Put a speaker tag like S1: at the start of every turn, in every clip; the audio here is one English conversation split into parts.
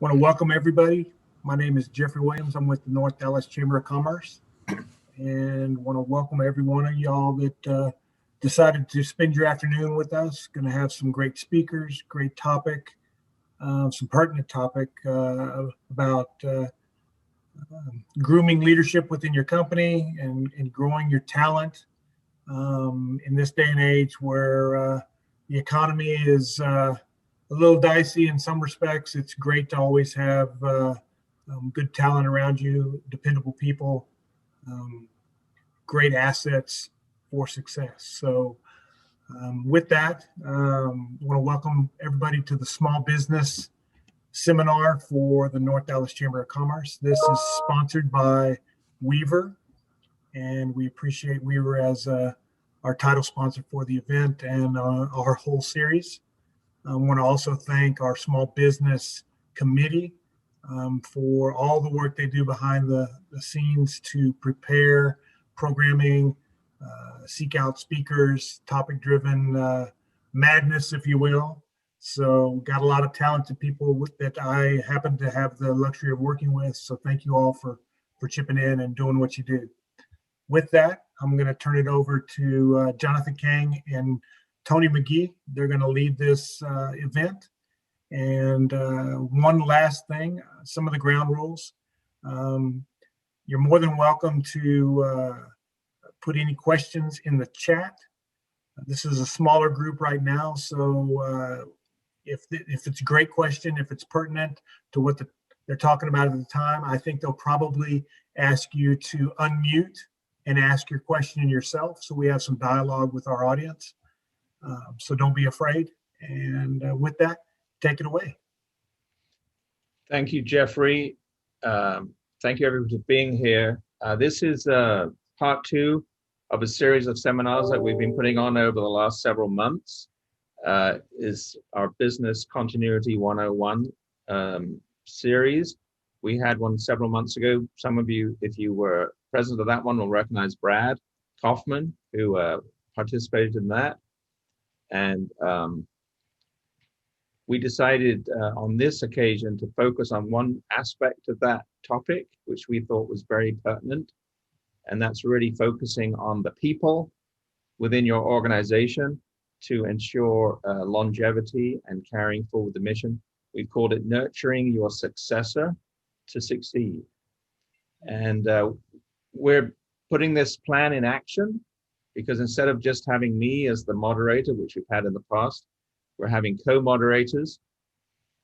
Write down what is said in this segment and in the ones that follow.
S1: Want to welcome everybody. My name is Jeffrey Williams. I'm with the North Dallas Chamber of Commerce, and want to welcome every one of y'all that decided to spend your afternoon with us. Going to have some great speakers, great topic, some pertinent topic about grooming leadership within your company and growing your talent in this day and age where the economy is a little dicey in some respects. It's great to always have good talent around you, dependable people, great assets for success. So with that, I want to welcome everybody to the small business seminar for the North Dallas Chamber of Commerce. This is sponsored by Weaver, and we appreciate Weaver as our title sponsor for the event and our whole series. I want to also thank our small business committee for all the work they do behind the scenes to prepare programming, seek out speakers, topic-driven madness, if you will. So got a lot of talented people that I happen to have the luxury of working with. So thank you all for chipping in and doing what you do. With that, I'm going to turn it over to Jonathan Kang and Tony McGee. They're going to lead this event. And one last thing, some of the ground rules. You're more than welcome to put any questions in the chat. This is a smaller group right now, so if it's a great question, if it's pertinent to what they're talking about at the time, I think they'll probably ask you to unmute and ask your question yourself, so we have some dialogue with our audience. So don't be afraid. And with that, take it away.
S2: Thank you, Jeffrey. Thank you, everyone, for being here. This is part 2 of a series of seminars that we've been putting on over the last several months. Is our Business Continuity 101 series. We had one several months ago. Some of you, if you were present at that one, will recognize Brad Kaufman, who participated in that. And we decided on this occasion to focus on one aspect of that topic, which we thought was very pertinent. And that's really focusing on the people within your organization to ensure longevity and carrying forward the mission. We've called it Nurturing Your Successor to Succeed. And we're putting this plan in action because instead of just having me as the moderator, which we've had in the past, we're having co-moderators.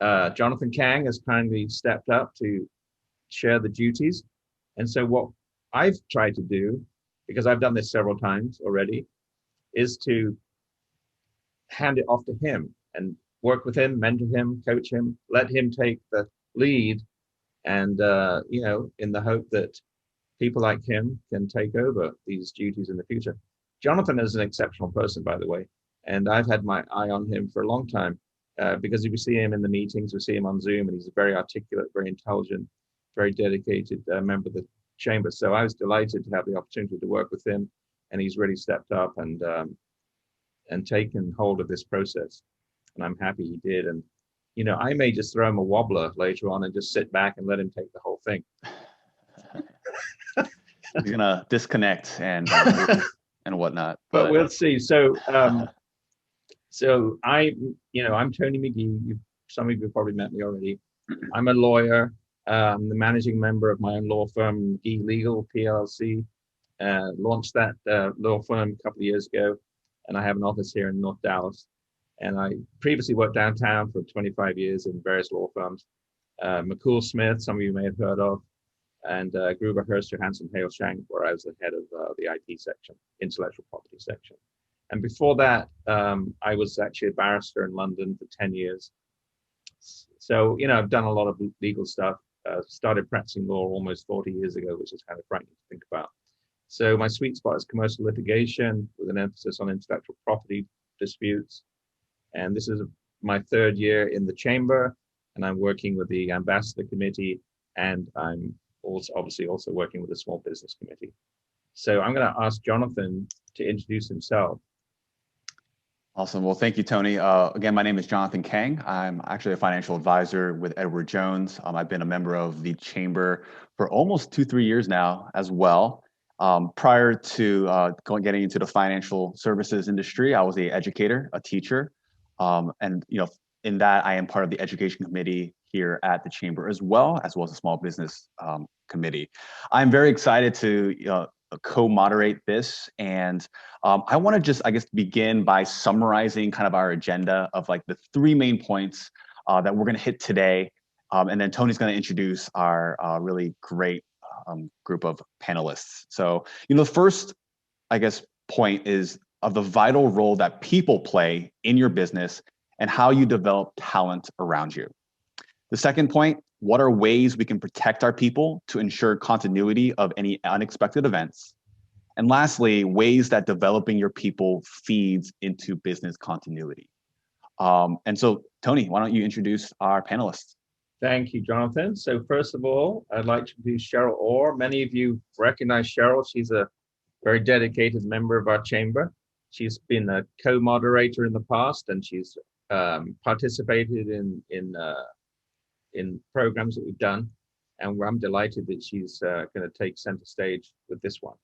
S2: Jonathan Kang has kindly stepped up to share the duties. And so what I've tried to do, because I've done this several times already, is to hand it off to him and work with him, mentor him, coach him, let him take the lead, and in the hope that people like him can take over these duties in the future. Jonathan is an exceptional person, by the way, and I've had my eye on him for a long time because we see him in the meetings, we see him on Zoom, and he's a very articulate, very intelligent, very dedicated member of the chamber. So I was delighted to have the opportunity to work with him, and he's really stepped up and taken hold of this process. And I'm happy he did. And, I may just throw him a wobbler later on and just sit back and let him take the whole thing.
S3: He's gonna disconnect and whatnot.
S2: But we'll see. So I'm Tony McGee. Some of you probably met me already. I'm a lawyer. I'm the managing member of my own law firm, McGee Legal PLC. Launched that law firm a couple of years ago, and I have an office here in North Dallas. And I previously worked downtown for 25 years in various law firms. McCool Smith, some of you may have heard of, and Gruber Hurst Johansson Hale Shank, where I was the head of the IP section, intellectual property section. And before that, I was actually a barrister in London for 10 years. So, I've done a lot of legal stuff. Started practicing law almost 40 years ago, which is kind of frightening to think about. So my sweet spot is commercial litigation with an emphasis on intellectual property disputes. And this is my 3rd year in the chamber, and I'm working with the ambassador committee, and I'm obviously also working with the small business committee. So I'm going to ask Jonathan to introduce himself.
S3: Awesome. Well, thank you, Tony. Again, my name is Jonathan Kang. I'm actually a financial advisor with Edward Jones. I've been a member of the chamber for almost 2-3 years now as well. Prior to getting into the financial services industry, I was an educator, a teacher. And in that, I am part of the education committee here at the chamber as well as the small business committee. I'm very excited to co-moderate this, and I want to just, I guess, begin by summarizing kind of our agenda of like the 3 main points that we're going to hit today, and then Tony's going to introduce our really great group of panelists. So, the first, I guess, point is of the vital role that people play in your business and how you develop talent around you. The second point, what are ways we can protect our people to ensure continuity of any unexpected events? And lastly, ways that developing your people feeds into business continuity. And so, Tony, why don't you introduce our panelists?
S2: Thank you, Jonathan. So first of all, I'd like to introduce Cheryl Orr. Many of you recognize Cheryl. She's a very dedicated member of our chamber. She's been a co-moderator in the past, and she's participated in programs that we've done. And I'm delighted that she's going to take center stage with this one,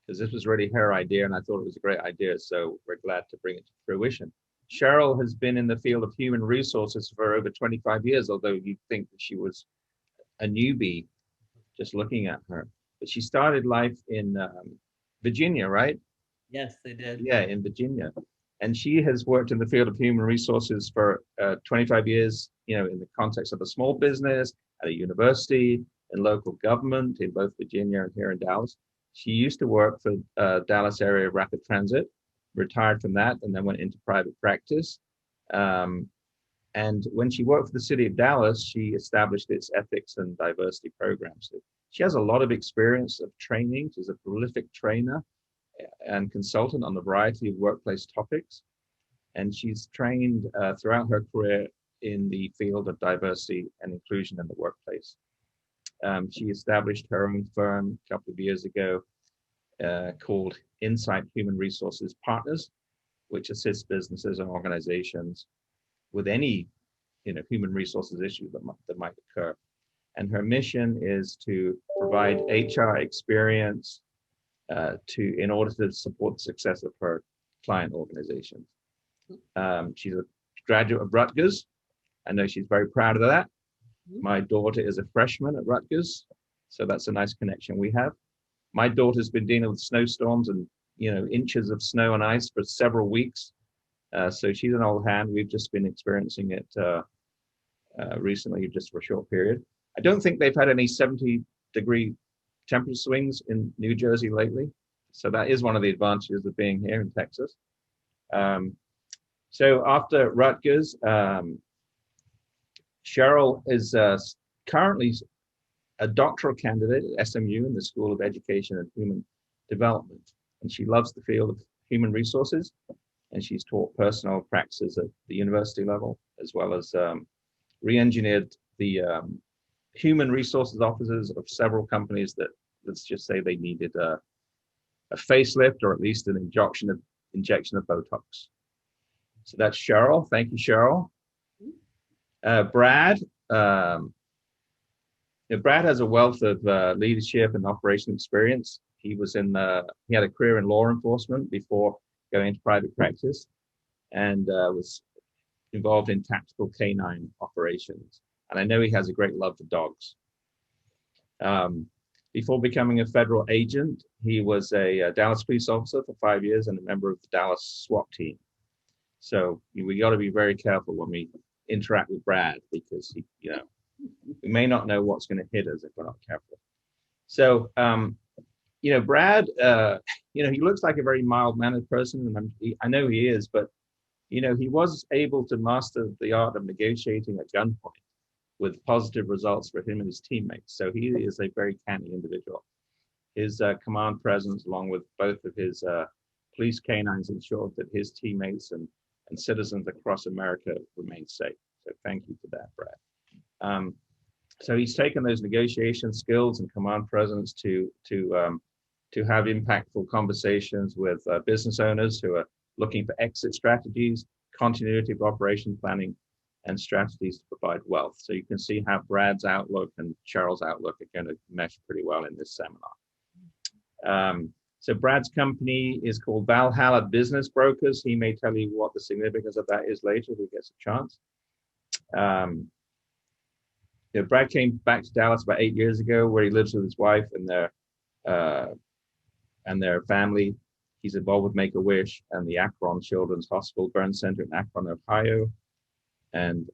S2: because this was really her idea, and I thought it was a great idea. So we're glad to bring it to fruition. Cheryl has been in the field of human resources for over 25 years, although you'd think that she was a newbie just looking at her. But she started life in Virginia, right?
S4: Yes, they did.
S2: Yeah, in Virginia. And she has worked in the field of human resources for 25 years, in the context of a small business, at a university, in local government, in both Virginia and here in Dallas. She used to work for Dallas Area Rapid Transit, retired from that, and then went into private practice. And when she worked for the city of Dallas, she established its ethics and diversity program. So she has a lot of experience of training. She's a prolific trainer and consultant on a variety of workplace topics. And she's trained throughout her career in the field of diversity and inclusion in the workplace. She established her own firm a couple of years ago called Insight Human Resources Partners, which assists businesses and organizations with any human resources issue that might occur. And her mission is to provide HR experience in order to support the success of her client organizations. She's a graduate of Rutgers. I know she's very proud of that. My daughter is a freshman at Rutgers, so that's a nice connection we have. My daughter's been dealing with snowstorms and inches of snow and ice for several weeks, so she's an old hand. We've just been experiencing it recently, just for a short period. I don't think they've had any 70-degree temperature swings in New Jersey lately, so that is one of the advantages of being here in Texas. So after Rutgers, Cheryl is currently a doctoral candidate at SMU in the School of Education and Human Development. And she loves the field of human resources, and she's taught personal practices at the university level, as well as re-engineered the human resources officers of several companies that, let's just say, they needed a facelift or at least an injection of Botox. So that's Cheryl. Thank you, Cheryl. Brad. Brad has a wealth of leadership and operational experience. He had a career in law enforcement before going into private practice, and was involved in tactical canine operations. And I know he has a great love for dogs. Before becoming a federal agent, he was a Dallas police officer for 5 years and a member of the Dallas SWAT team. So we got to be very careful when we interact with Brad, because we may not know what's going to hit us if we're not careful. So, Brad, he looks like a very mild-mannered person, and I know he is, but, he was able to master the art of negotiating at gunpoint with positive results for him and his teammates. So he is a very canny individual. His command presence, along with both of his police canines, ensured that his teammates and citizens across America remain safe. So thank you for that, Brad. So he's taken those negotiation skills and command presence to have impactful conversations with business owners who are looking for exit strategies, continuity of operation planning, and strategies to provide wealth. So you can see how Brad's outlook and Cheryl's outlook are going to mesh pretty well in this seminar. So Brad's company is called Valhalla Business Brokers. He may tell you what the significance of that is later if he gets a chance. Brad came back to Dallas about 8 years ago, where he lives with his wife and their family. He's involved with Make-A-Wish and the Akron Children's Hospital Burn Center in Akron, Ohio. And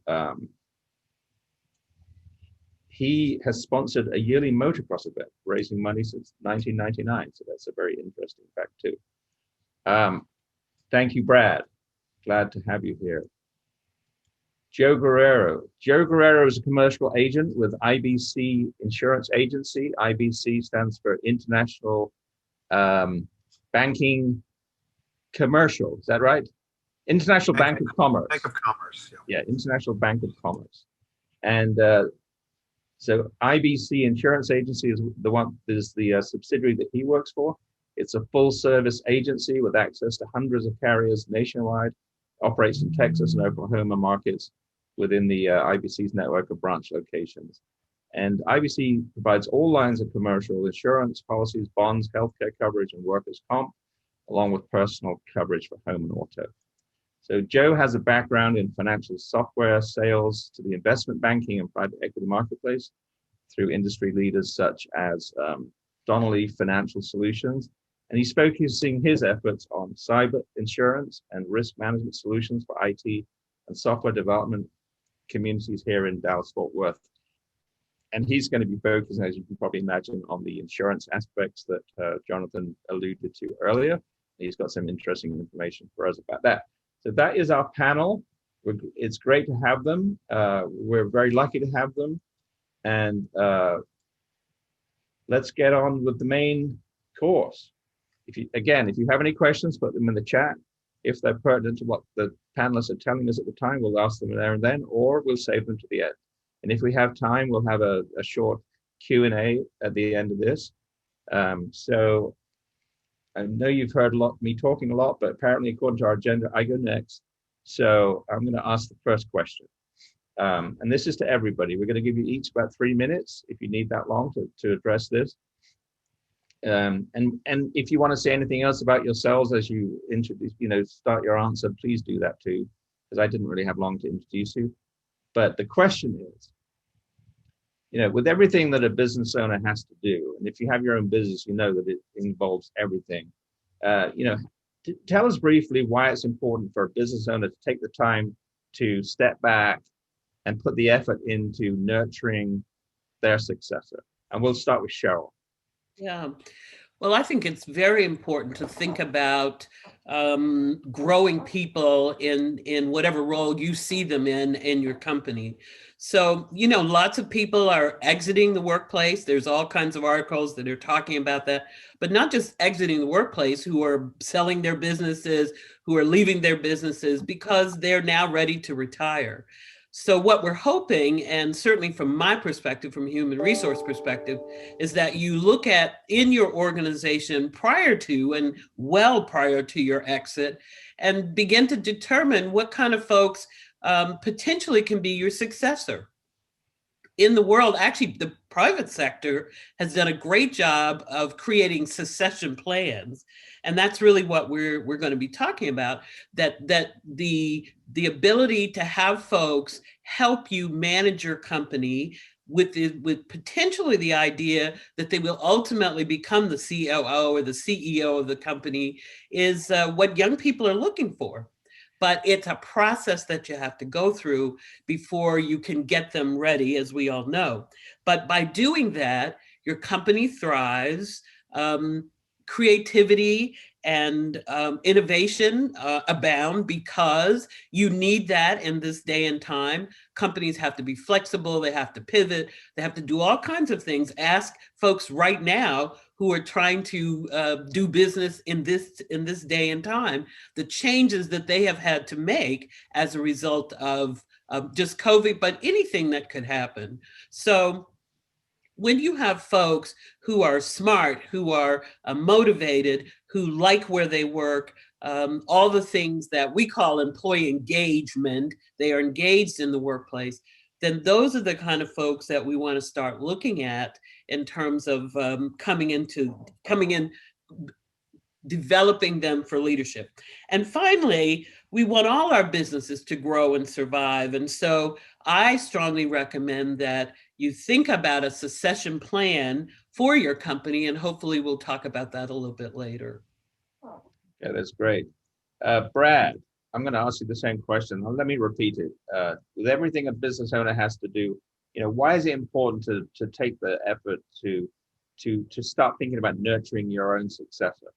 S2: he has sponsored a yearly motocross event, raising money since 1999. So that's a very interesting fact too. Thank you, Brad. Glad to have you here. Joe Guerrero. Joe Guerrero is a commercial agent with IBC Insurance Agency. IBC stands for International Banking Commercial. Is that right? International Bank of Commerce.
S4: Bank of Commerce.
S2: Yeah, International Bank of Commerce. And so IBC Insurance Agency is the subsidiary that he works for. It's a full service agency with access to hundreds of carriers nationwide, operates in Texas and Oklahoma markets within the IBC's network of branch locations. And IBC provides all lines of commercial insurance, policies, bonds, healthcare coverage, and workers' comp, along with personal coverage for home and auto. So Joe has a background in financial software sales to the investment banking and private equity marketplace through industry leaders such as Donnelly Financial Solutions. And he's focusing his efforts on cyber insurance and risk management solutions for IT and software development communities here in Dallas-Fort Worth. And he's going to be focusing, as you can probably imagine, on the insurance aspects that Jonathan alluded to earlier. He's got some interesting information for us about that. So that is our panel. It's great to have them. We're very lucky to have them. And let's get on with the main course. If you have any questions, put them in the chat. If they're pertinent to what the panelists are telling us at the time, we'll ask them there and then, or we'll save them to the end. And if we have time, we'll have a short Q&A at the end of this. So I know you've heard me talking a lot, but apparently according to our agenda, I go next. So I'm going to ask the first question. And this is to everybody. We're going to give you each about 3 minutes if you need that long to address this. And if you want to say anything else about yourselves as you introduce, start your answer, please do that too, because I didn't really have long to introduce you. But the question is, with everything that a business owner has to do, and if you have your own business, you know that it involves everything. Tell us briefly why it's important for a business owner to take the time to step back and put the effort into nurturing their successor. And we'll start with Cheryl.
S5: Yeah. Well, I think it's very important to think about growing people in whatever role you see them in your company. So, lots of people are exiting the workplace. There's all kinds of articles that are talking about that, but not just exiting the workplace, who are selling their businesses, who are leaving their businesses because they're now ready to retire. So what we're hoping, and certainly from my perspective, from a human resource perspective, is that you look at in your organization prior to and well prior to your exit and begin to determine what kind of folks potentially can be your successor. In the world, actually, the private sector has done a great job of creating succession plans. And that's really what we're going to be talking about, that the ability to have folks help you manage your company with potentially the idea that they will ultimately become the COO or the CEO of the company is what young people are looking for. But it's a process that you have to go through before you can get them ready, as we all know. But by doing that, your company thrives, creativity and innovation abound because you need that in this day and time. Companies have to be flexible, they have to pivot, they have to do all kinds of things. Ask folks right now who are trying to do business in this day and time, the changes that they have had to make as a result of just COVID, but anything that could happen. So when you have folks who are smart, who are motivated, who like where they work, all the things that we call employee engagement, they are engaged in the workplace, then those are the kind of folks that we want to start looking at in terms of coming in, developing them for leadership. And finally, we want all our businesses to grow and survive. And so I strongly recommend that you think about a succession plan for your company, and hopefully we'll talk about that a little bit later.
S2: Yeah, that's great. Brad, I'm going to ask you the same question. Let me repeat it. With everything a business owner has to do, why is it important to take the effort to start thinking about nurturing your own successor?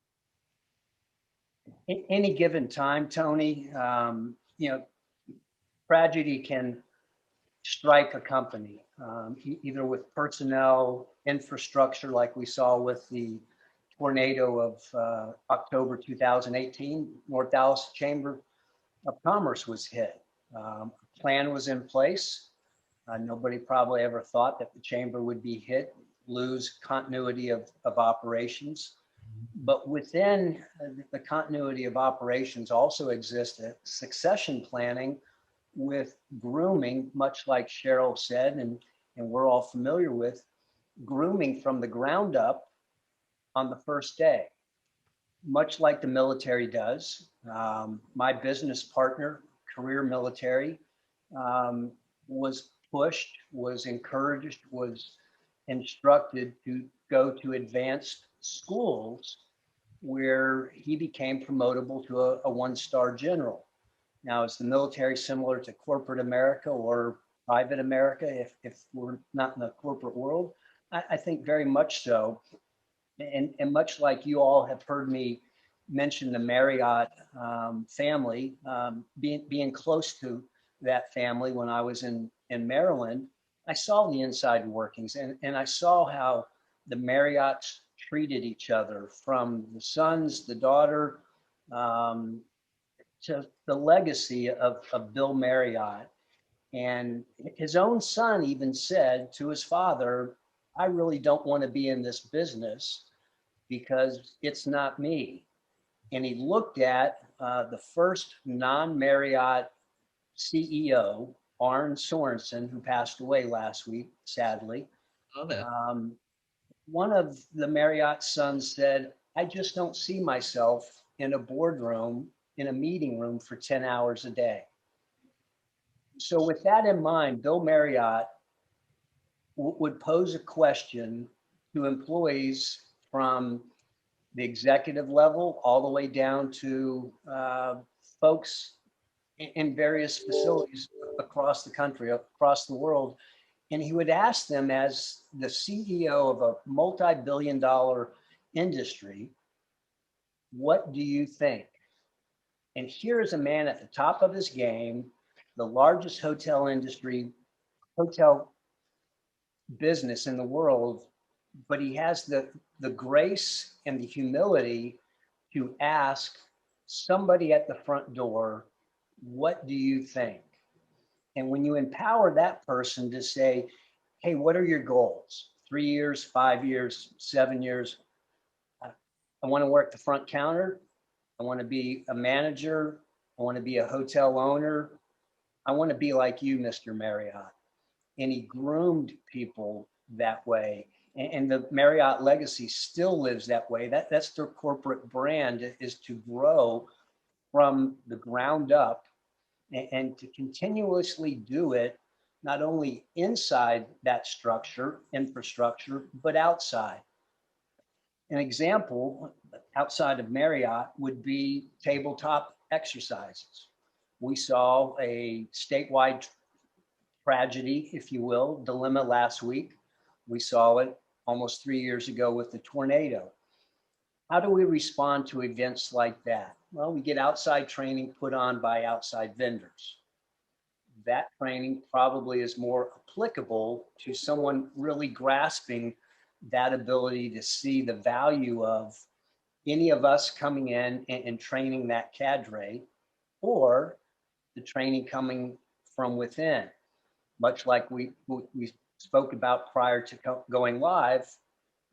S4: Any given time, Tony, tragedy can strike a company, either with personnel, infrastructure, like we saw with the tornado of October 2018. North Dallas Chamber of Commerce was hit. A plan was in place. Nobody probably ever thought that the chamber would be hit, lose continuity of operations. But within the continuity of operations also exists a succession planning with grooming, much like Cheryl said, and we're all familiar with, grooming from the ground up on the first day, much like the military does. My business partner, career military, was pushed, was encouraged, was instructed to go to advanced schools where he became promotable to a one-star general. Now, is the military similar to corporate America or private America if we're not in the corporate world? I think very much so. And much like you all have heard me mention the Marriott family, being close to that family when I was in Maryland, I saw the inside workings and I saw how the Marriotts treated each other, from the sons, the daughter, to the legacy of Bill Marriott. And his own son even said to his father, I really don't want to be in this business because it's not me. And he looked at the first non-Marriott CEO, Arne Sorensen, who passed away last week, sadly.
S5: Oh, that.
S4: One of the Marriott sons said, I just don't see myself in a boardroom, in a meeting room for 10 hours a day. So with that in mind, Bill Marriott would pose a question to employees from the executive level all the way down to folks in various facilities across the country, across the world. And he would ask them, as the CEO of a multi-billion-dollar industry, what do you think? And here is a man at the top of his game, the largest hotel business in the world, but he has the grace and the humility to ask somebody at the front door, what do you think? And when you empower that person to say, hey, what are your goals? 3 years, 5 years, 7 years? I want to work the front counter. I want to be a manager. I want to be a hotel owner. I want to be like you, Mr. Marriott. And he groomed people that way. And the Marriott legacy still lives that way. That's their corporate brand, is to grow from the ground up and to continuously do it, not only inside that infrastructure, but outside. An example outside of Marriott would be tabletop exercises. We saw a statewide tragedy, if you will, dilemma last week. We saw it almost 3 years ago with the tornado. How do we respond to events like that? Well, we get outside training put on by outside vendors. That training probably is more applicable to someone really grasping that ability to see the value of any of us coming in and training that cadre, or the training coming from within. Much like we spoke about prior to going live,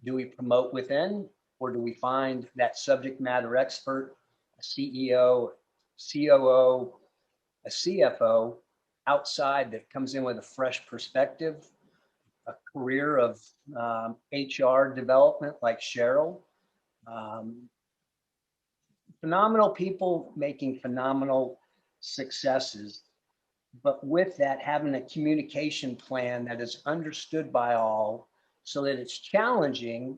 S4: do we promote within, or do we find that subject matter expert a CEO, COO, a CFO outside that comes in with a fresh perspective, a career of HR development like Cheryl. Phenomenal people making phenomenal successes, but with that, having a communication plan that is understood by all so that it's challenging,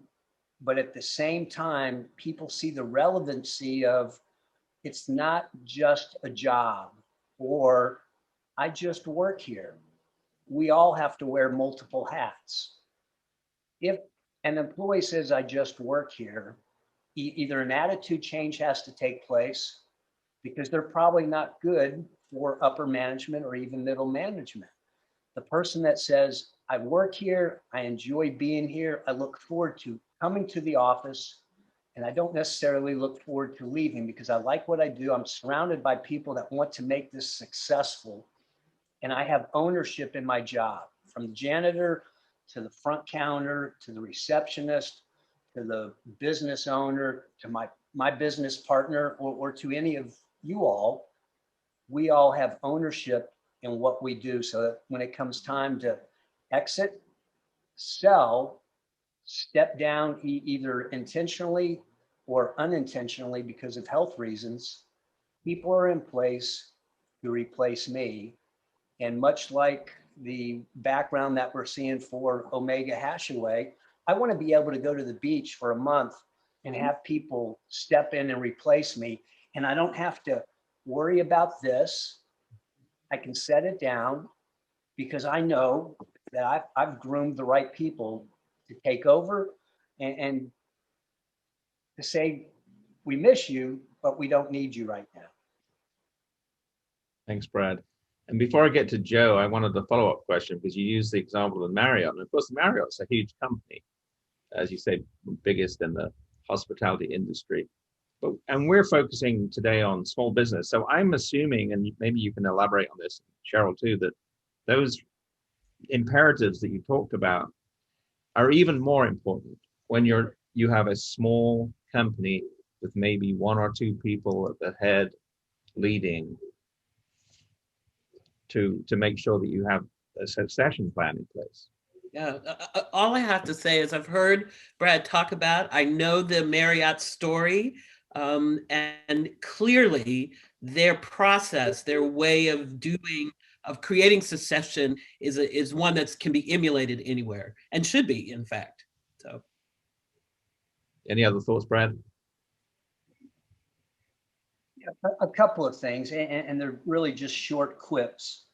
S4: but at the same time, people see the relevancy of it's not just a job or I just work here. We all have to wear multiple hats. If an employee says, I just work here, either an attitude change has to take place because they're probably not good for upper management or even middle management. The person that says, I work here, I enjoy being here, I look forward to coming to the office, and I don't necessarily look forward to leaving because I like what I do. I'm surrounded by people that want to make this successful, and I have ownership in my job, from the janitor to the front counter, to the receptionist, to the business owner, to my business partner, or to any of you all. We all have ownership in what we do, so that when it comes time to exit, sell, step down either intentionally or unintentionally because of health reasons, people are in place to replace me. And much like the background that we're seeing for Omega Hashaway, I want to be able to go to the beach for a month and have people step in and replace me. And I don't have to worry about this. I can set it down because I know that I've groomed the right people to take over and to say, we miss you, but we don't need you right now.
S2: Thanks, Brad. And before I get to Joe, I wanted a follow-up question because you used the example of Marriott. And of course, Marriott's a huge company, as you say, biggest in the hospitality industry. And we're focusing today on small business. So I'm assuming, and maybe you can elaborate on this, Cheryl, too, that those imperatives that you talked about are even more important when you have a small company with maybe one or two people at the head leading to make sure that you have a succession plan in place.
S5: Yeah, all I have to say is I've heard Brad talk about, I know the Marriott story, and clearly their process, their way of creating succession is one that can be emulated anywhere and should be, in fact. So,
S2: any other thoughts, Brad?
S4: A couple of things, and they're really just short quips.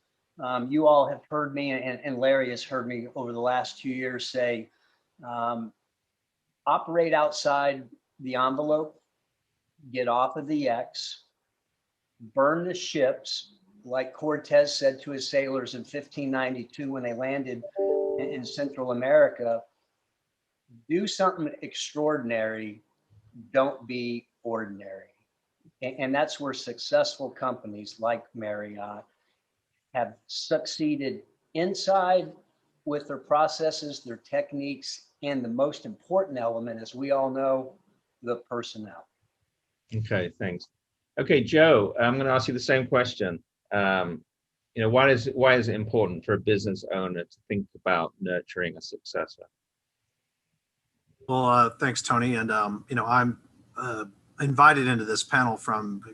S4: You all have heard me, and Larry has heard me over the last 2 years say, operate outside the envelope, get off of the X, burn the ships, like Cortez said to his sailors in 1592 when they landed in Central America. Do something extraordinary, don't be ordinary. And that's where successful companies like Marriott have succeeded inside with their processes, their techniques, and the most important element, as we all know, the personnel.
S2: Okay, thanks. Okay, Joe, I'm going to ask you the same question. Why is it important for a business owner to think about nurturing a successor?
S6: Well, thanks, Tony. And I'm invited into this panel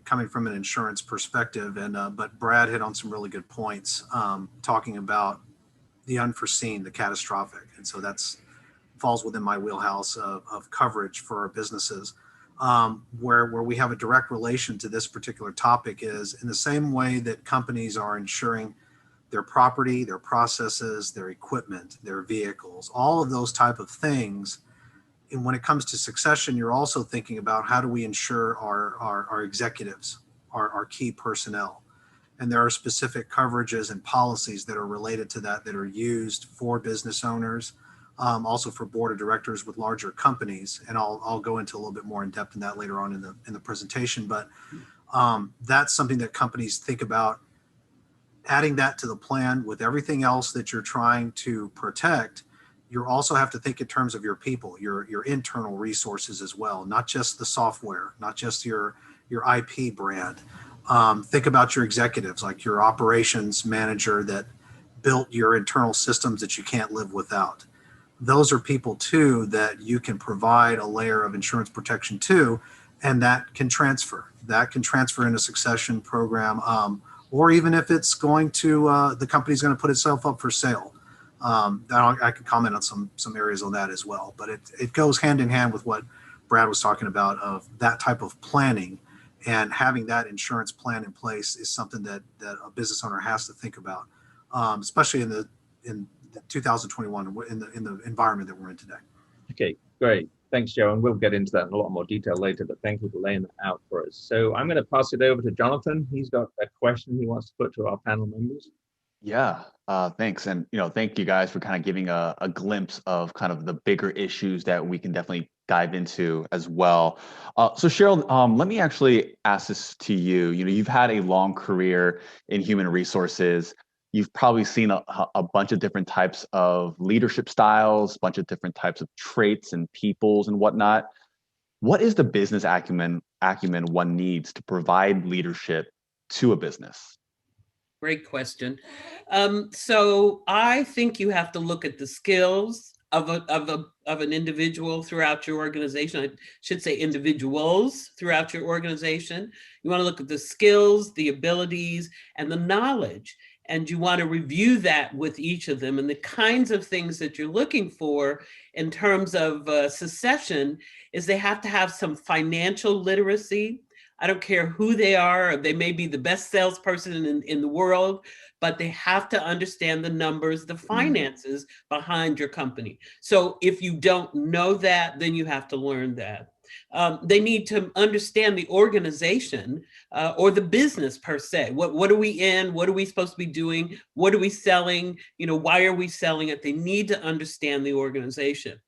S6: coming from an insurance perspective, but Brad hit on some really good points, talking about the unforeseen, the catastrophic, and so that's falls within my wheelhouse of coverage for our businesses. Where we have a direct relation to this particular topic is in the same way that companies are insuring their property, their processes, their equipment, their vehicles, all of those type of things. And when it comes to succession, you're also thinking about how do we ensure our executives, our key personnel. And there are specific coverages and policies that are related to that are used for business owners, also for board of directors with larger companies. And I'll go into a little bit more in depth in that later on in the presentation. But that's something that companies think about, adding that to the plan with everything else that you're trying to protect. You also have to think in terms of your people, your internal resources as well, not just the software, not just your your IP brand. Think about your executives, like your operations manager that built your internal systems that you can't live without. Those are people too that you can provide a layer of insurance protection to, and that can transfer. That can transfer in a succession program, or even if it's going to the company's going to put itself up for sale. I can comment on some areas on that as well, but it goes hand in hand with what Brad was talking about, of that type of planning, and having that insurance plan in place is something that a business owner has to think about, especially in 2021 in the environment that we're in today.
S2: Okay, great. Thanks, Joe. And we'll get into that in a lot more detail later, but thank you for laying that out for us. So I'm going to pass it over to Jonathan. He's got a question he wants to put to our panel members.
S3: Yeah, thanks. And, thank you guys for kind of giving a glimpse of kind of the bigger issues that we can definitely dive into as well. So Cheryl, let me actually ask this to you. You've had a long career in human resources. You've probably seen a bunch of different types of leadership styles, a bunch of different types of traits and peoples and whatnot. What is the business acumen one needs to provide leadership to a business?
S5: Great question. So I think you have to look at the skills of an individual throughout your organization. I should say individuals throughout your organization. You want to look at the skills, the abilities, and the knowledge. And you want to review that with each of them, and the kinds of things that you're looking for in terms of succession is they have to have some financial literacy. I don't care who they are. They may be the best salesperson in the world, but they have to understand the numbers, the finances behind your company. So if you don't know that, then you have to learn that. They need to understand the organization or the business per se. What are we in? What are we supposed to be doing? What are we selling? Why are we selling it? They need to understand the organization.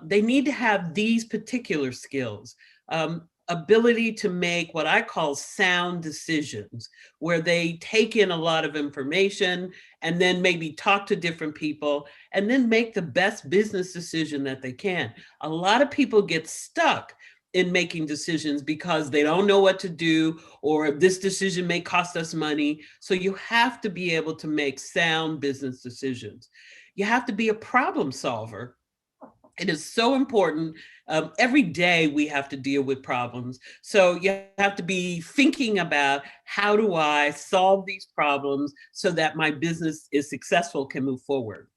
S5: They need to have these particular skills. Ability to make what I call sound decisions, where they take in a lot of information and then maybe talk to different people and then make the best business decision that they can. A lot of people get stuck in making decisions because they don't know what to do, or this decision may cost us money. So you have to be able to make sound business decisions. You have to be a problem solver. It is so important. Every day we have to deal with problems. So you have to be thinking about, how do I solve these problems so that my business is successful, can move forward.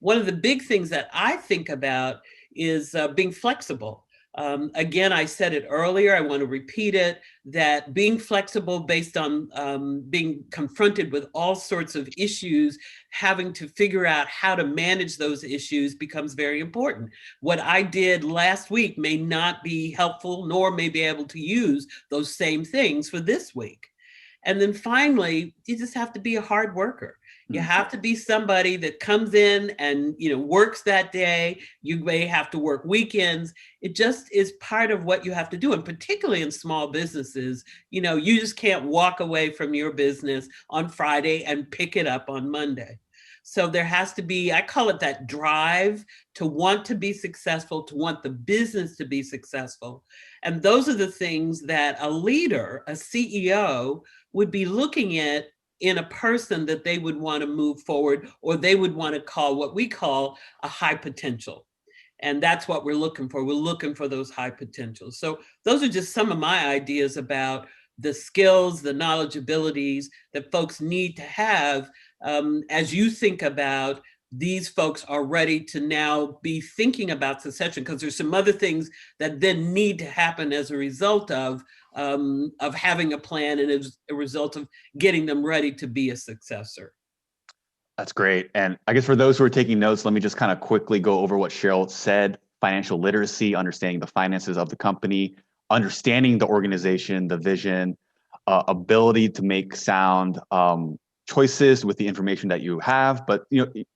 S5: One of the big things that I think about is being flexible. Again, I said it earlier, I want to repeat it, that being flexible based on being confronted with all sorts of issues, having to figure out how to manage those issues becomes very important. What I did last week may not be helpful, nor may be able to use those same things for this week. And then finally, you just have to be a hard worker. You have to be somebody that comes in and works that day. You may have to work weekends. It just is part of what you have to do. And particularly in small businesses, you just can't walk away from your business on Friday and pick it up on Monday. So there has to be, I call it that drive to want to be successful, to want the business to be successful. And those are the things that a leader, a CEO, would be looking at in a person that they would want to move forward, or they would want to call what we call a high potential. And that's what we're looking for. We're looking for those high potentials. So those are just some of my ideas about the skills, the knowledge, abilities that folks need to have as you think about these folks are ready to now be thinking about succession, because there's some other things that then need to happen as a result of having a plan and as a result of getting them ready to be a successor.
S3: That's great. And I guess for those who are taking notes, let me just kind of quickly go over what Cheryl said. Financial literacy, understanding the finances of the company, understanding the organization, the vision, ability to make sound choices with the information that you have. But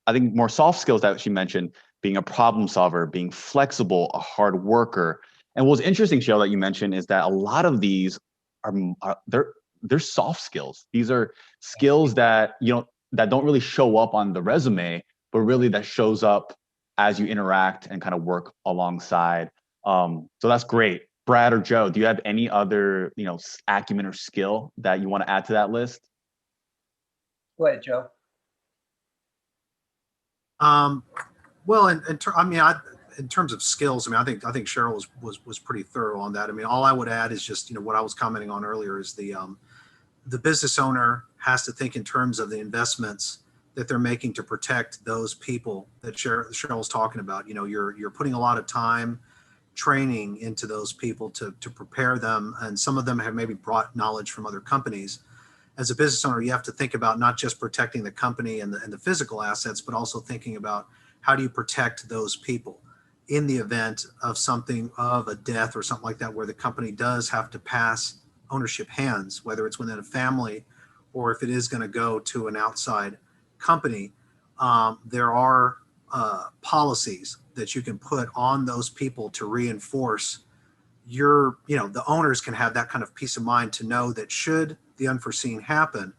S3: I think more soft skills that she mentioned, being a problem solver, being flexible, a hard worker. And what's interesting, Cheryl, that you mentioned is that a lot of these are they're soft skills. These are skills that that don't really show up on the resume, but really that shows up as you interact and kind of work alongside. So that's great. Brad or Joe, do you have any other, acumen or skill that you want to add to that list?
S4: Go ahead, Joe.
S6: Well, in terms of skills, I think Cheryl was pretty thorough on that. All I would add is just, what I was commenting on earlier is the business owner has to think in terms of the investments that they're making to protect those people that Cheryl's talking about. You're putting a lot of time, training into those people to prepare them, and some of them have maybe brought knowledge from other companies. As a business owner, you have to think about not just protecting the company and the physical assets, but also thinking about how do you protect those people in the event of something, of a death or something like that, where the company does have to pass ownership hands, whether it's within a family or if it is going to go to an outside company. There are policies that you can put on those people to reinforce the owners can have that kind of peace of mind to know that should the unforeseen happen,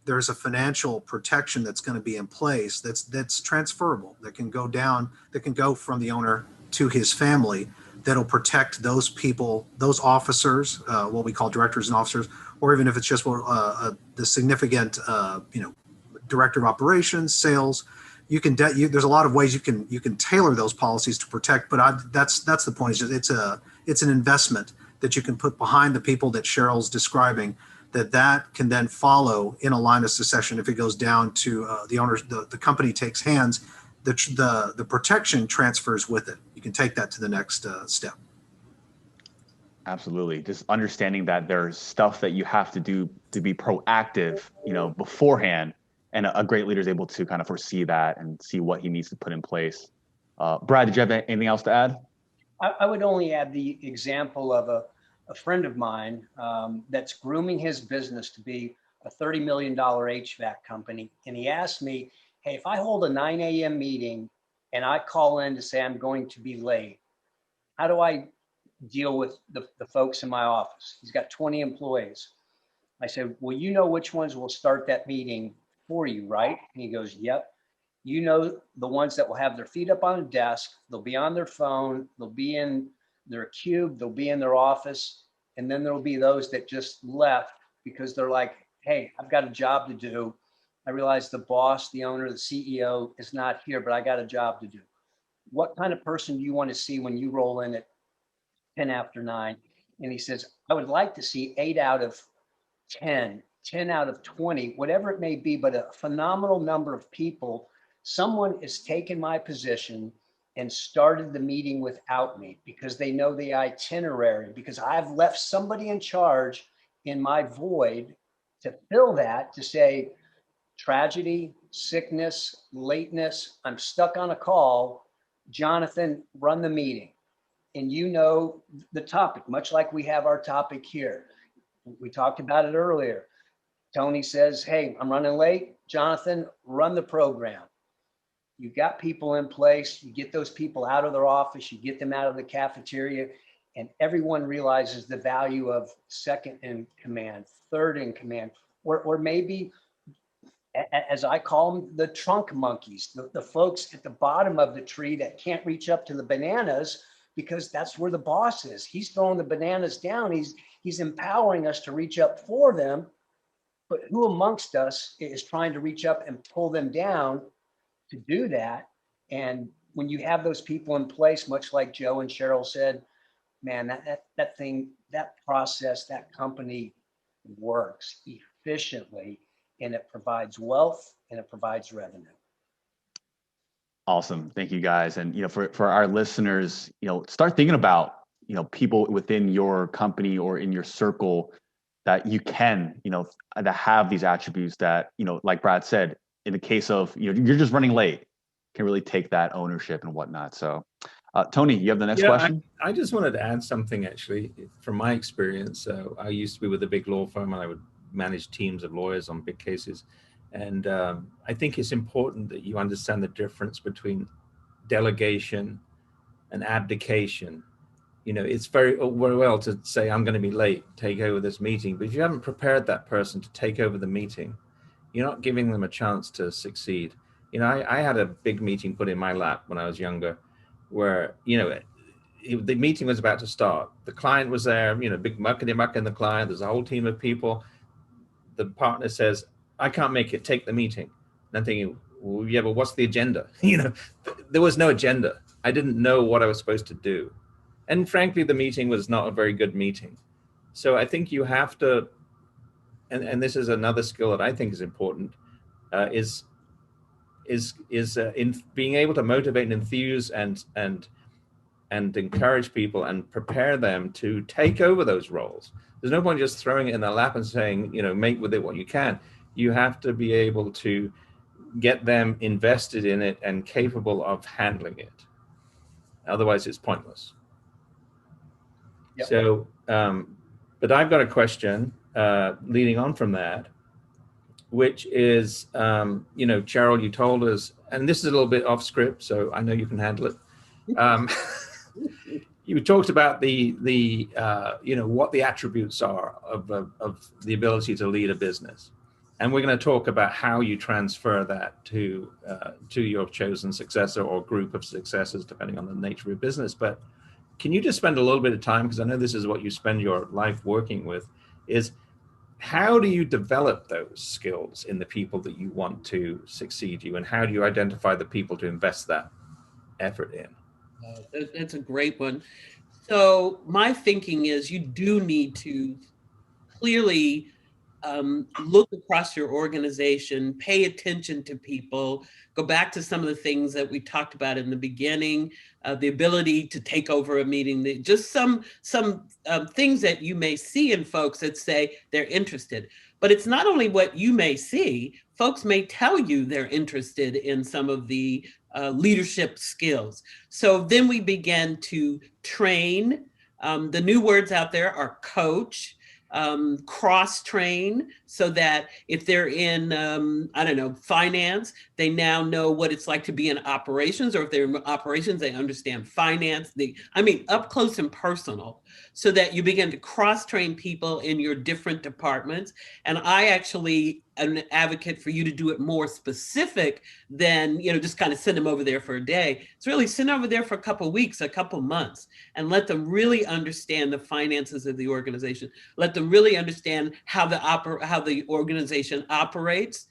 S6: there's a financial protection that's going to be in place that's transferable, that can go down, that can go from the owner to his family, that'll protect those people, those officers, what we call directors and officers, or even if it's just the significant, director of operations, sales. There's a lot of ways you can tailor those policies to protect, but that's the point. It's an investment that you can put behind the people that Cheryl's describing, that can then follow in a line of succession. If it goes down to the owners, the company takes hands, the protection transfers with it. You can take that to the next step.
S3: Absolutely. Just understanding that there's stuff that you have to do to be proactive, beforehand. And a great leader is able to kind of foresee that and see what he needs to put in place. Brad, did you have anything else to add?
S4: I would only add the example of a friend of mine that's grooming his business to be a $30 million HVAC company. And he asked me, hey, if I hold a 9 a.m. meeting and I call in to say I'm going to be late, how do I deal with the folks in my office? He's got 20 employees. I said, well, you know which ones will start that meeting for you, right? And he goes, yep. You know the ones that will have their feet up on a desk, they'll be on their phone, they'll be in their cube, they'll be in their office, and then there'll be those that just left because they're like, hey, I've got a job to do. I realize the boss, the owner, the CEO is not here, but I got a job to do. What kind of person do you want to see when you roll in at 10 after 9? And he says, I would like to see 8 out of 10, 10 out of 20, whatever it may be, but a phenomenal number of people. Someone has taken my position and started the meeting without me because they know the itinerary, because I've left somebody in charge in my void to fill that, to say, tragedy, sickness, lateness, I'm stuck on a call. Jonathan, run the meeting. And you know the topic, much like we have our topic here. We talked about it earlier. Tony says, hey, I'm running late. Jonathan, run the program. You got people in place. You get those people out of their office. You get them out of the cafeteria. And everyone realizes the value of second in command, third in command, or maybe, as I call them, the trunk monkeys, the folks at the bottom of the tree that can't reach up to the bananas because that's where the boss is. He's throwing the bananas down. He's empowering us to reach up for them. But who amongst us is trying to reach up and pull them down to do that? And when you have those people in place, much like Joe and Cheryl said, man, that process, that company works efficiently, and it provides wealth and it provides revenue.
S3: Awesome. Thank you, guys. And, for our listeners, start thinking about, people within your company or in your circle that you can, that have these attributes that, like Brad said, in the case of, you're just running late, can really take that ownership and whatnot. So, Tony, you have the next question?
S2: I just wanted to add something, actually, from my experience. So I used to be with a big law firm, and I would manage teams of lawyers on big cases. And I think it's important that you understand the difference between delegation and abdication. It's very well to say, I'm going to be late, take over this meeting. But if you haven't prepared that person to take over the meeting, you're not giving them a chance to succeed. I had a big meeting put in my lap when I was younger where, the meeting was about to start. The client was there, you know, big muckety muck in the client. There's a whole team of people. The partner says, I can't make it, take the meeting. And I'm thinking, well, yeah, but what's the agenda? You know, there was no agenda. I didn't know what I was supposed to do. And frankly, the meeting was not a very good meeting. So I think you have to, and this is another skill that I think is important, is in being able to motivate and enthuse and encourage people and prepare them to take over those roles. There's no point just throwing it in their lap and saying, you know, make with it what you can. You have to be able to get them invested in it and capable of handling it. Otherwise, it's pointless.
S4: Yep.
S2: So, but I've got a question leading on from that, which is, you know, Cheryl, you told us, and this is a little bit off script, so I know you can handle it. You talked about the you know, what the attributes are of the ability to lead a business, and we're going to talk about how you transfer that to your chosen successor or group of successors, depending on the nature of your business. But can you just spend a little bit of time, because I know this is what you spend your life working with, is how do you develop those skills in the people that you want to succeed you, and how do you identify the people to invest that effort in?
S5: That's a great one. So my thinking is you do need to clearly look across your organization, pay attention to people, go back to some of the things that we talked about in the beginning, the ability to take over a meeting, just some things that you may see in folks that say they're interested. But it's not only what you may see, folks may tell you they're interested in some of the leadership skills. So then we began to train. The new words out there are coach, cross-train, so that if they're in, I don't know, finance, they now know what it's like to be in operations, or if they're in operations, they understand finance. I mean, up close and personal, so that you begin to cross-train people in your different departments. And I actually am an advocate for you to do it more specific than, you know, just kind of send them over there for a day. It's really send them over there for a couple of weeks, a couple of months, and let them really understand the finances of the organization. Let them really understand how the organization operates.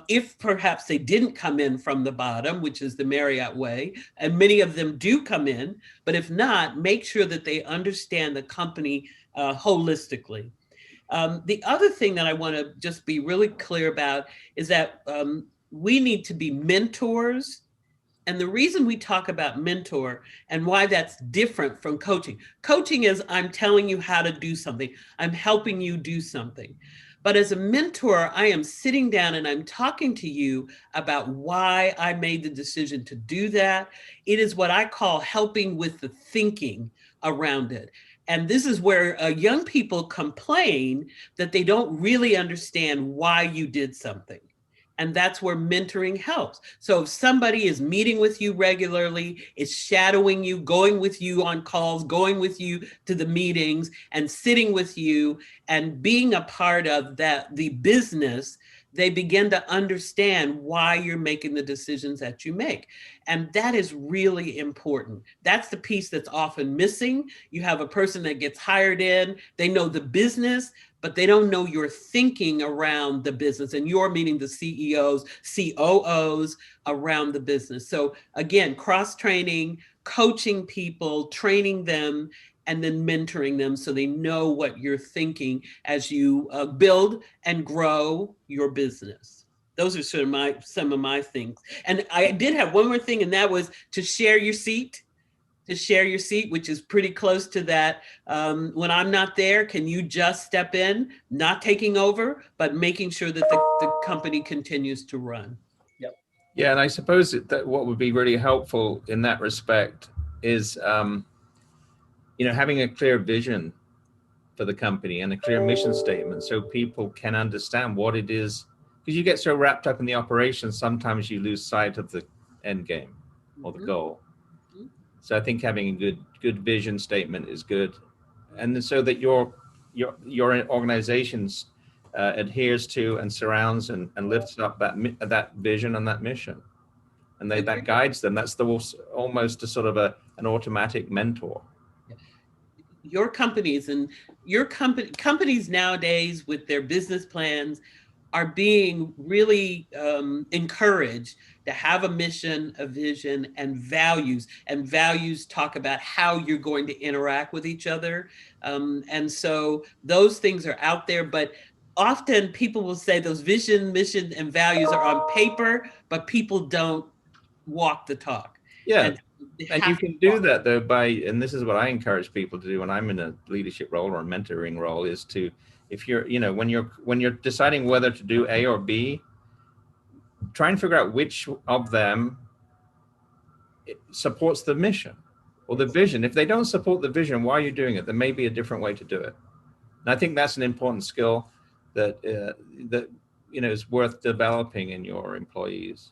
S5: If perhaps they didn't come in from the bottom, which is the Marriott way, and many of them do come in, but if not, make sure that they understand the company holistically. The other thing that I want to just be really clear about is that we need to be mentors. And the reason we talk about mentor and why that's different from coaching. Coaching is I'm telling you how to do something. I'm helping you do something. But as a mentor, I am sitting down and I'm talking to you about why I made the decision to do that. It is what I call helping with the thinking around it. And this is where young people complain that they don't really understand why you did something. And that's where mentoring helps. So if somebody is meeting with you regularly, is shadowing you, going with you on calls, going with you to the meetings, and sitting with you and being a part of that, the business, they begin to understand why you're making the decisions that you make. And that is really important. That's the piece that's often missing. You have a person that gets hired in, they know the business, but they don't know your thinking around the business, and you're meeting the CEOs, COOs around the business. So again, cross-training, coaching people, training them, and then mentoring them so they know what you're thinking as you build and grow your business. Those are sort of some of my things. And I did have one more thing, and that was to share your seat. To share your seat, which is pretty close to that. When I'm not there, can you just step in, not taking over, but making sure that the company continues to run?
S4: Yep.
S2: Yeah, and I suppose that what would be really helpful in that respect is, you know, having a clear vision for the company and a clear mission statement, so people can understand what it is. Because you get so wrapped up in the operations, sometimes you lose sight of the end game or the goal. So I think having a good vision statement is good, and so that your organizations adheres to and surrounds and lifts up that vision and that mission, and that guides them. That's almost a sort of an automatic mentor.
S5: your companies and your companies nowadays with their business plans are being really encouraged to have a mission, a vision, and values. And values talk about how you're going to interact with each other. And so those things are out there, but often people will say those vision, mission, and values are on paper, but people don't walk the talk.
S2: Yeah.
S5: And they
S2: And you
S5: have to
S2: can do
S5: walk.
S2: that though by, and this is what I encourage people to do when I'm in a leadership role or a mentoring role, is to, if you're, you know, when you're deciding whether to do A or B, try and figure out which of them supports the mission or the vision. If they don't support the vision, why are you doing it? There may be a different way to do it. And I think that's an important skill that that is worth developing in your employees,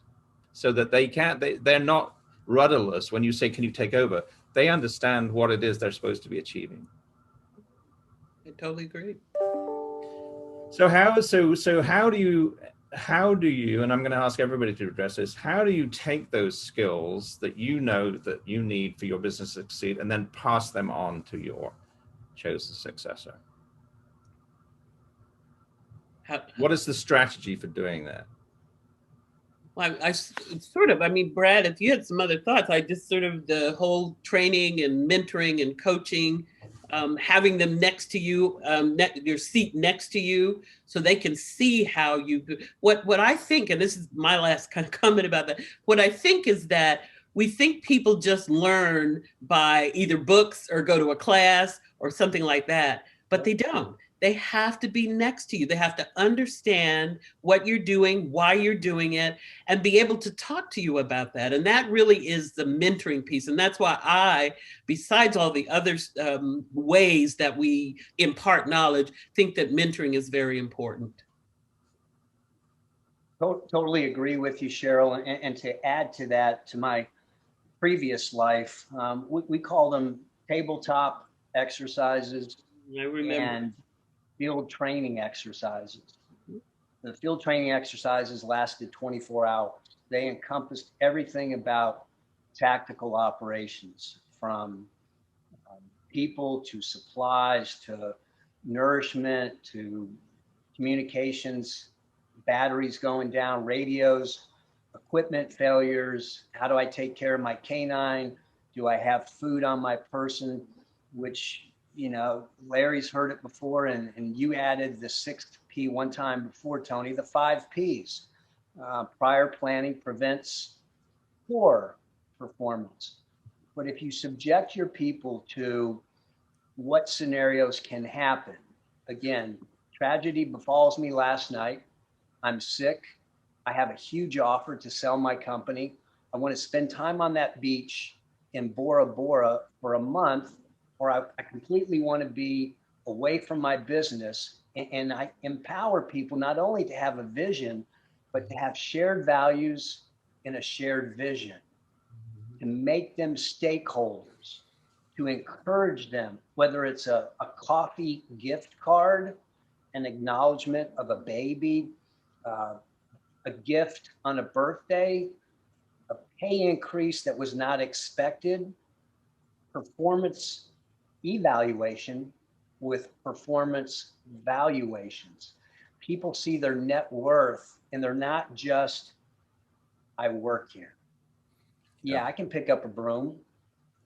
S2: so that they're not rudderless when you say, "Can you take over?" They understand what it is they're supposed to be achieving.
S5: I totally agree.
S2: So how do you, and I'm going to ask everybody to address this, how do you take those skills that you know that you need for your business to succeed and then pass them on to your chosen successor? What is the strategy for doing that?
S5: Well, I mean, Brad, if you had some other thoughts, I just sort of the whole training and mentoring and coaching, having them next to you, your seat next to you, so they can see how you, what I think, and this is my last kind of comment about that, what I think is that we think people just learn by either books or go to a class or something like that, but they don't. They have to be next to you. They have to understand what you're doing, why you're doing it, and be able to talk to you about that. And that really is the mentoring piece. And that's why I, besides all the other ways that we impart knowledge, think that mentoring is very important.
S4: Totally agree with you, Cheryl. And to add to that, to my previous life, we call them tabletop exercises
S5: I remember.
S4: and field training exercises. The field training exercises lasted 24 hours. They encompassed everything about tactical operations, from people to supplies to nourishment to communications, batteries going down, radios, equipment failures. How do I take care of my canine? Do I have food on my person? Which, Larry's heard it before, and you added the 6th P one time before, Tony, the 5 Ps. Prior planning prevents poor performance. But if you subject your people to what scenarios can happen, again, tragedy befalls me last night. I'm sick. I have a huge offer to sell my company. I want to spend time on that beach in Bora Bora for a month, or I completely want to be away from my business. And I empower people not only to have a vision, but to have shared values and a shared vision, to make them stakeholders, to encourage them, whether it's a coffee gift card, an acknowledgement of a baby, a gift on a birthday, a pay increase that was not expected, performance evaluation with performance valuations. People see their net worth, and they're not just, I work here. Yeah, I can pick up a broom.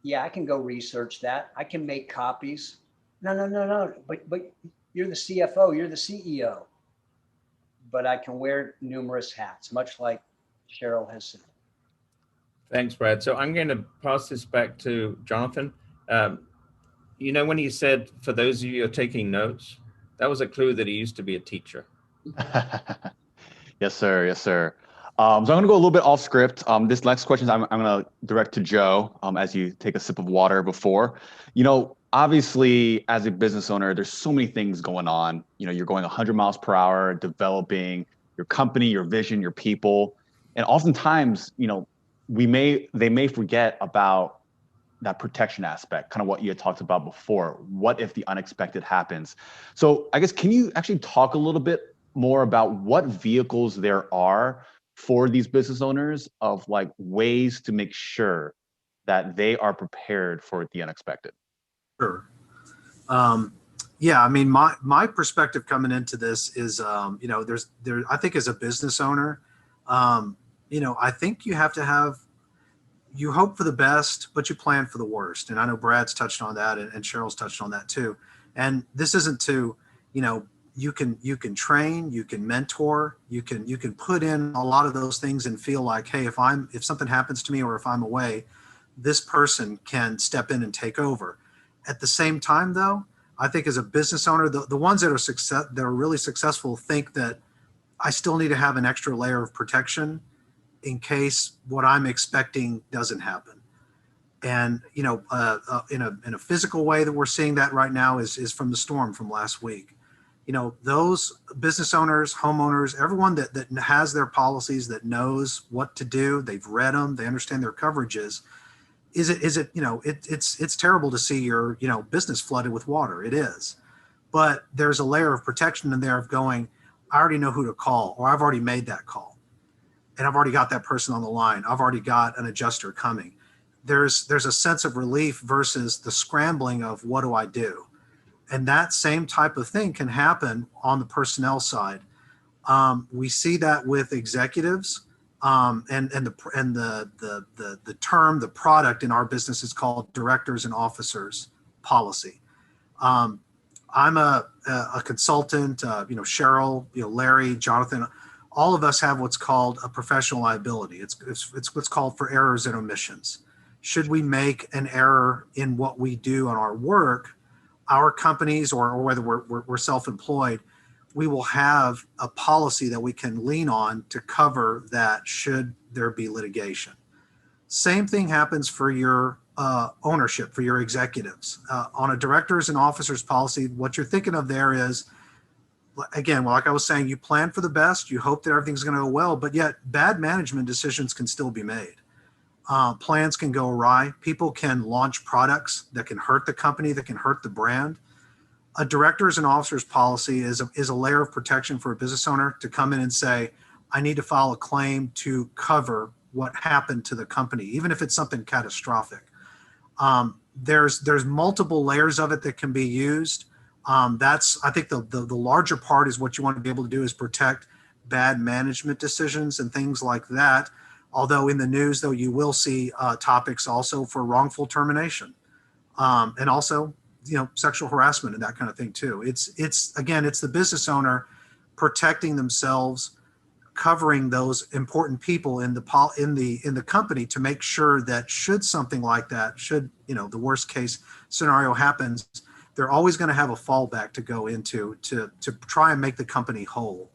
S4: Yeah, I can go research that. I can make copies. No. But you're the CFO, you're the CEO. But I can wear numerous hats, much like Cheryl has said.
S2: Thanks, Brad. So I'm going to pass this back to Jonathan. When he said, for those of you who are taking notes, that was a clue that he used to be a teacher.
S3: Yes, sir. Yes, sir. So I'm going to go a little bit off script. This next question I'm going to direct to Joe as you take a sip of water before. Obviously, as a business owner, there's so many things going on. You're going 100 miles per hour, developing your company, your vision, your people. And oftentimes, they may forget about that protection aspect, kind of what you had talked about before. What if the unexpected happens? So I guess, can you actually talk a little bit more about what vehicles there are for these business owners of like ways to make sure that they are prepared for the unexpected?
S6: Sure. Yeah, I mean, my perspective coming into this is, I think as a business owner, I think you have to you hope for the best, but you plan for the worst. And I know Brad's touched on that, and Cheryl's touched on that too. And this isn't to, you can train, you can mentor, you can put in a lot of those things and feel like, hey, if something happens to me or if I'm away, this person can step in and take over. At the same time, though, I think as a business owner, the ones that are really successful think that I still need to have an extra layer of protection in case what I'm expecting doesn't happen. And in a physical way that we're seeing that right now is from the storm from last week. Those business owners, homeowners, everyone that has their policies, that knows what to do, they've read them, they understand their coverages. It's terrible to see your business flooded with water. It is, but there's a layer of protection in there of going, I already know who to call, or I've already made that call, and I've already got that person on the line. I've already got an adjuster coming. There's a sense of relief versus the scrambling of what do I do, and that same type of thing can happen on the personnel side. We see that with executives. And the term, the product in our business is called directors and officers policy. I'm a consultant, Cheryl, Larry, Jonathan, all of us have what's called a professional liability. It's what's called for errors and omissions. Should we make an error in what we do on our work, our companies, or whether we're self-employed, we will have a policy that we can lean on to cover that should there be litigation. Same thing happens for your ownership, for your executives. On a directors and officers policy, what you're thinking of there is, again, like I was saying, you plan for the best, you hope that everything's going to go well, but yet bad management decisions can still be made. Plans can go awry. People can launch products that can hurt the company, that can hurt the brand. A directors and officers policy is a layer of protection for a business owner to come in and say, I need to file a claim to cover what happened to the company, even if it's something catastrophic. There's multiple layers of it that can be used. I think the larger part is what you want to be able to do is protect bad management decisions and things like that. Although in the news, though, you will see topics also for wrongful termination, and also sexual harassment and that kind of thing too. It's the business owner protecting themselves, covering those important people in the company to make sure that should something like that, the worst case scenario happens, they're always going to have a fallback to go into to try and make the company whole.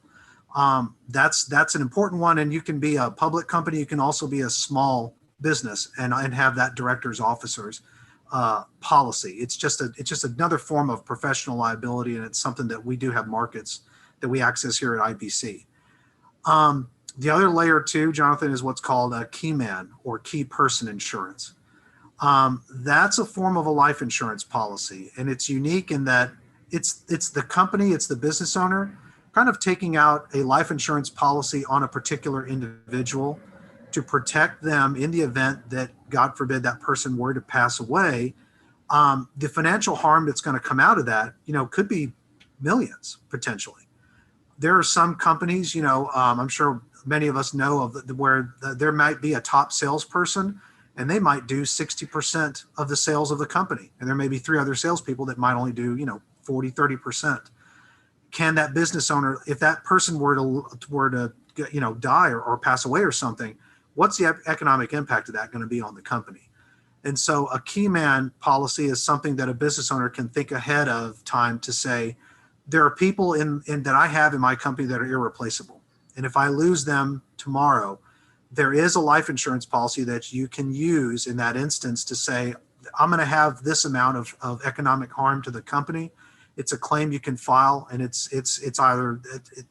S6: That's an important one. And you can be a public company. You can also be a small business and have that directors, officers policy. It's just another form of professional liability, and it's something that we do have markets that we access here at IBC. The other layer too, Jonathan, is what's called a key man or key person insurance. That's a form of a life insurance policy, and it's unique in that it's the company, it's the business owner kind of taking out a life insurance policy on a particular individual to protect them in the event that, God forbid, that person were to pass away. The financial harm that's going to come out of that, could be millions potentially. There are some companies, I'm sure many of us know of where there might be a top salesperson and they might do 60% of the sales of the company. And there may be 3 other salespeople that might only do, 40, 30%. Can that business owner, if that person were to die or pass away or something, what's the economic impact of that going to be on the company? And so a key man policy is something that a business owner can think ahead of time to say, there are people in that I have in my company that are irreplaceable. And if I lose them tomorrow, there is a life insurance policy that you can use in that instance to say, I'm going to have this amount of economic harm to the company. It's a claim you can file, and it's either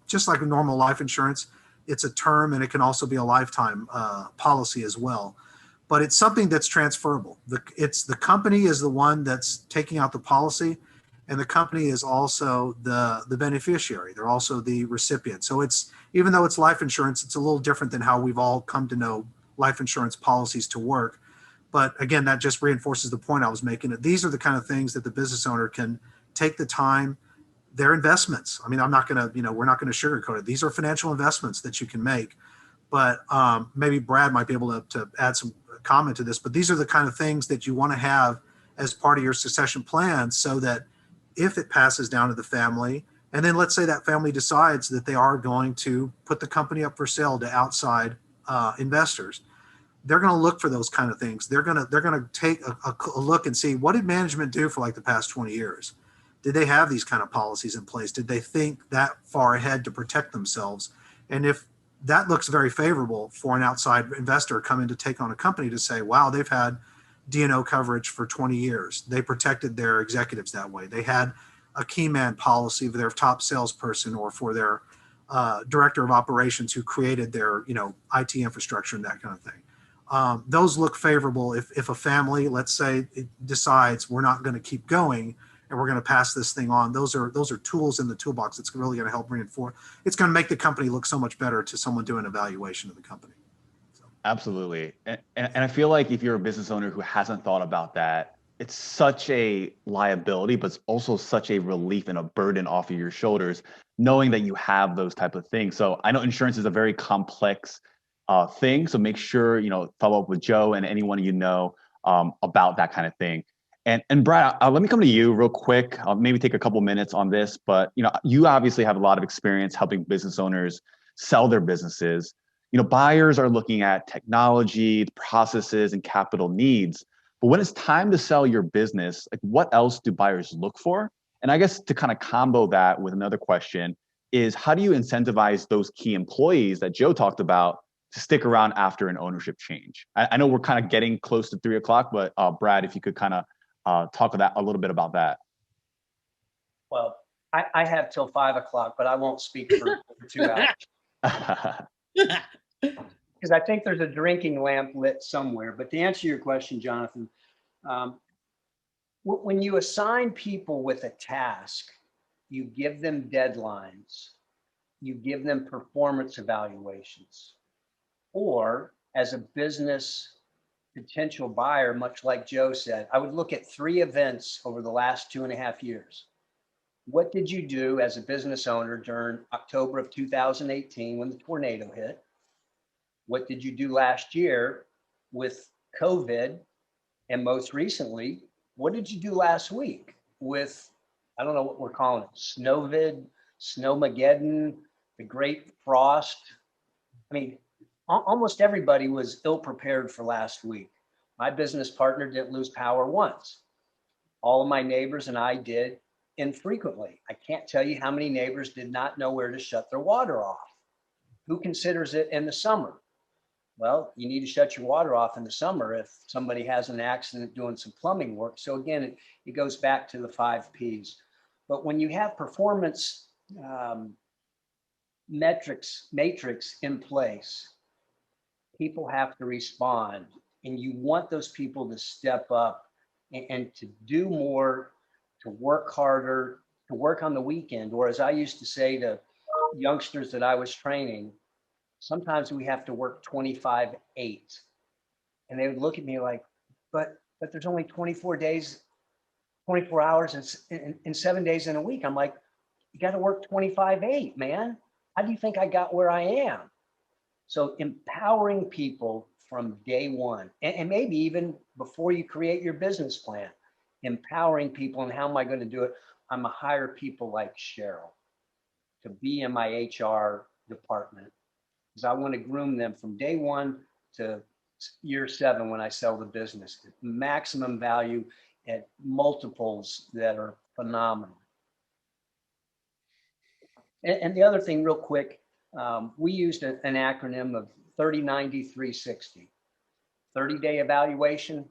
S6: just like a normal life insurance. It's a term, and it can also be a lifetime policy as well. But it's something that's transferable. The company is the one that's taking out the policy, and the company is also the beneficiary. They're also the recipient. So even though it's life insurance, it's a little different than how we've all come to know life insurance policies to work. But again, that just reinforces the point I was making. These are the kind of things that the business owner can take the time. They're investments. I mean, I'm not going to, we're not going to sugarcoat it. These are financial investments that you can make. But maybe Brad might be able to add some comment to this. But these are the kind of things that you want to have as part of your succession plan, so that if it passes down to the family, and then let's say that family decides that they are going to put the company up for sale to outside investors, they're going to look for those kind of things. They're going to take a look and see, what did management do for like the past 20 years? Did they have these kind of policies in place? Did they think that far ahead to protect themselves? And if that looks very favorable for an outside investor coming to take on a company, to say, wow, they've had D&O coverage for 20 years. They protected their executives that way. They had a key man policy for their top salesperson, or for their director of operations who created their IT infrastructure and that kind of thing. Those look favorable if a family, let's say, it decides we're not going to keep going and we're going to pass this thing on. Those are tools in the toolbox that's really going to help reinforce. It's going to make the company look so much better to someone doing an evaluation of the company. So.
S3: Absolutely. And I feel like if you're a business owner who hasn't thought about that, it's such a liability, but it's also such a relief and a burden off of your shoulders, knowing that you have those type of things. So I know insurance is a very complex thing. So make sure, follow up with Joe and anyone about that kind of thing. And Brad, let me come to you real quick. I'll maybe take a couple minutes on this, but you obviously have a lot of experience helping business owners sell their businesses. Buyers are looking at technology, processes, and capital needs. But when it's time to sell your business, like, what else do buyers look for? And I guess to kind of combo that with another question is, how do you incentivize those key employees that Joe talked about to stick around after an ownership change? I know we're kind of getting close to 3 o'clock, but Brad, if you could kind of talk a little bit about that.
S4: Well, I have till 5 o'clock, but I won't speak for 2 hours. Because I think there's a drinking lamp lit somewhere. But to answer your question, Jonathan, when you assign people with a task, you give them deadlines, you give them performance evaluations, or as a business potential buyer, much like Joe said, I would look at 3 events over the last 2.5 years. What did you do as a business owner during October of 2018 when the tornado hit? What did you do last year with COVID? And most recently, what did you do last week with, I don't know what we're calling it, Snowvid, Snowmageddon, the Great Frost? I mean, almost everybody was ill prepared for last week. My business partner didn't lose power once. All of my neighbors and I did infrequently. I can't tell you how many neighbors did not know where to shut their water off. Who considers it in the summer? Well, you need to shut your water off in the summer if somebody has an accident doing some plumbing work. So again, it goes back to the 5 Ps. But when you have performance matrix in place, people have to respond, and you want those people to step up and to do more, to work harder, to work on the weekend. Or as I used to say to youngsters that I was training, sometimes we have to work 25/8. And they would look at me like, but there's only 24 days, 24 hours and 7 days in a week. I'm like, you got to work 25/8, man. How do you think I got where I am? So empowering people from day one, and maybe even before you create your business plan, empowering people. And how am I going to do it? I'm going to hire people like Cheryl to be in my HR department, because I want to groom them from day one to year 7 when I sell the business. Maximum value at multiples that are phenomenal. And the other thing real quick, we used an acronym of 30-90-360. 30-day evaluation,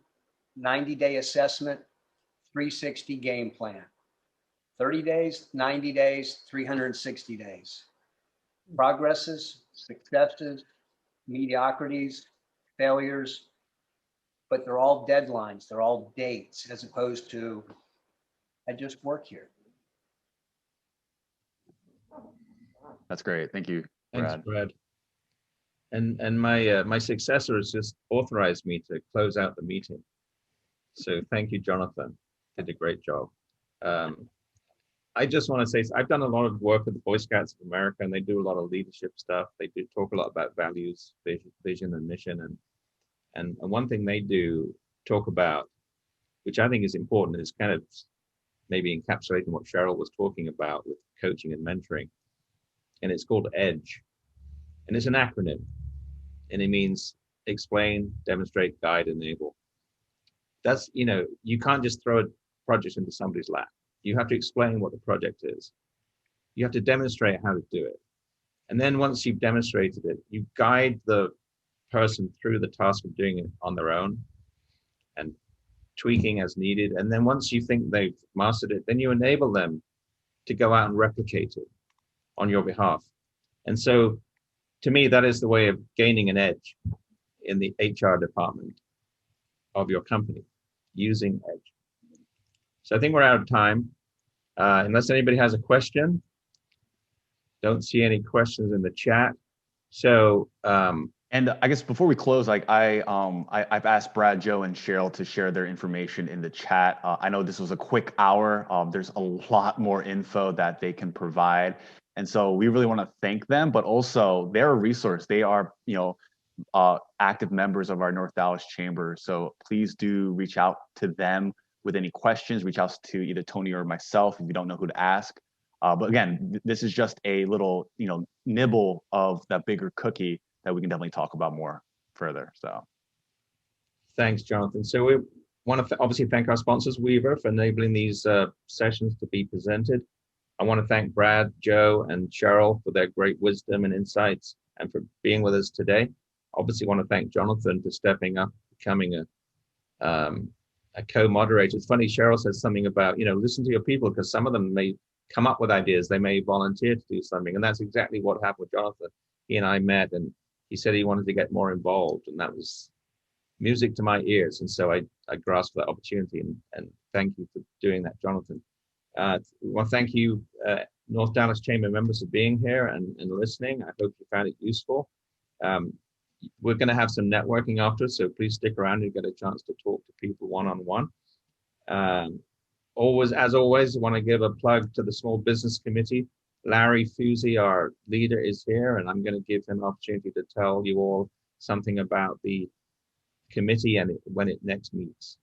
S4: 90-day assessment, 360 game plan. 30 days, 90 days, 360 days. Progresses, successes, mediocrities, failures, but they're all deadlines, they're all dates, as opposed to, I just work here.
S3: That's great. Thank you, Brad.
S2: Thanks, Brad. And my successor has just authorized me to close out the meeting. So thank you, Jonathan. Did a great job. I just want to say, I've done a lot of work with the Boy Scouts of America, and they do a lot of leadership stuff. They do talk a lot about values, vision and mission. And one thing they do talk about, which I think is important, is kind of maybe encapsulating what Cheryl was talking about with coaching and mentoring. And it's called EDGE. And it's an acronym. And it means explain, demonstrate, guide, enable. That's, you can't just throw a project into somebody's lap. You have to explain what the project is. You have to demonstrate how to do it. And then once you've demonstrated it, you guide the person through the task of doing it on their own and tweaking as needed. And then once you think they've mastered it, then you enable them to go out and replicate it on your behalf. And so to me, that is the way of gaining an edge in the HR department of your company, using EDGE. So I think we're out of time. Unless anybody has a question, don't see any questions in the chat. So,
S3: and I guess before we close, like I've asked Brad, Joe, and Cheryl to share their information in the chat. I know this was a quick hour. There's a lot more info that they can provide. And so we really want to thank them, but also they're a resource. They are, active members of our North Dallas Chamber. So please do reach out to them with any questions. Reach out to either Tony or myself if you don't know who to ask. But again, this is just a little, nibble of that bigger cookie that we can definitely talk about more further. So,
S2: thanks, Jonathan. So we want to obviously thank our sponsors, Weaver, for enabling these sessions to be presented. I want to thank Brad, Joe, and Cheryl for their great wisdom and insights and for being with us today. Obviously, want to thank Jonathan for stepping up, becoming a co-moderator. It's funny, Cheryl says something about, listen to your people, because some of them may come up with ideas. They may volunteer to do something. And that's exactly what happened with Jonathan. He and I met, and he said he wanted to get more involved. And that was music to my ears. And so I grasped that opportunity. And thank you for doing that, Jonathan. We want to thank you, North Dallas Chamber members, for being here and listening. I hope you found it useful. We're going to have some networking after, so please stick around and get a chance to talk to people one-on-one. As always, I want to give a plug to the Small Business Committee. Larry Fusey, our leader, is here, and I'm going to give him an opportunity to tell you all something about the committee and when it next meets.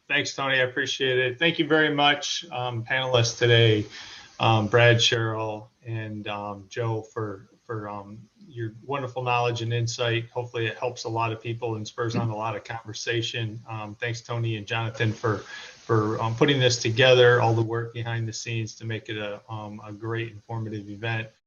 S7: Thanks, Tony. I appreciate it. Thank you very much, panelists today, Brad, Cheryl, and Joe, for your wonderful knowledge and insight. Hopefully it helps a lot of people and spurs on a lot of conversation. Thanks, Tony and Jonathan, for putting this together, all the work behind the scenes to make it a great informative event.